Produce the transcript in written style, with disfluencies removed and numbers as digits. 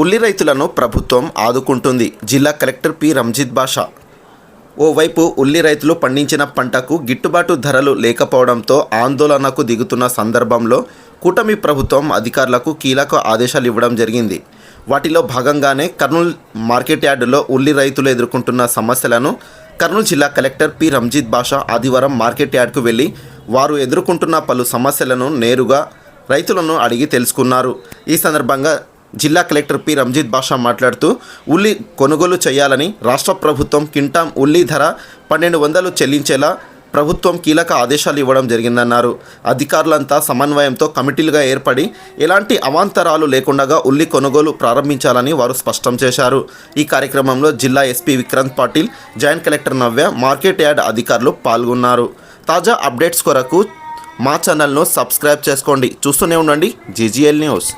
ఉల్లి రైతులను ప్రభుత్వం ఆదుకుంటుంది. జిల్లా కలెక్టర్ పి రంజిత్ బాషా. ఓవైపు ఉల్లి రైతులు పండించిన పంటకు గిట్టుబాటు ధరలు లేకపోవడంతో ఆందోళనకు దిగుతున్న సందర్భంలో కూటమి ప్రభుత్వం అధికారులకు కీలక ఆదేశాలు ఇవ్వడం జరిగింది. వాటిలో భాగంగానే కర్నూలు మార్కెట్ యార్డులో ఉల్లి రైతులు ఎదుర్కొంటున్న సమస్యలను కర్నూలు జిల్లా కలెక్టర్ పి రంజిత్ బాషా ఆదివారం మార్కెట్ యార్డ్కు వెళ్ళి వారు ఎదుర్కొంటున్న పలు సమస్యలను నేరుగా రైతులను అడిగి తెలుసుకున్నారు. ఈ సందర్భంగా జిల్లా కలెక్టర్ పి రంజిత్ బాషా మాట్లాడుతూ ఉల్లి కొనుగోలు చేయాలని రాష్ట్ర ప్రభుత్వం కింటాం ఉల్లి ధర 1200 చెల్లించేలా ప్రభుత్వం కీలక ఆదేశాలు ఇవ్వడం జరిగిందన్నారు. అధికారులంతా సమన్వయంతో కమిటీలుగా ఏర్పడి ఎలాంటి అవాంతరాలు లేకుండా ఉల్లి కొనుగోలు ప్రారంభించాలని వారు స్పష్టం చేశారు. ఈ కార్యక్రమంలో జిల్లా SP Vikrant Patil, joint collector Navya, market yard అధికారులు పాల్గొన్నారు. తాజా అప్డేట్స్ కొరకు మా ఛానల్ను సబ్స్క్రైబ్ చేసుకోండి. చూస్తూనే ఉండండి GGL న్యూస్.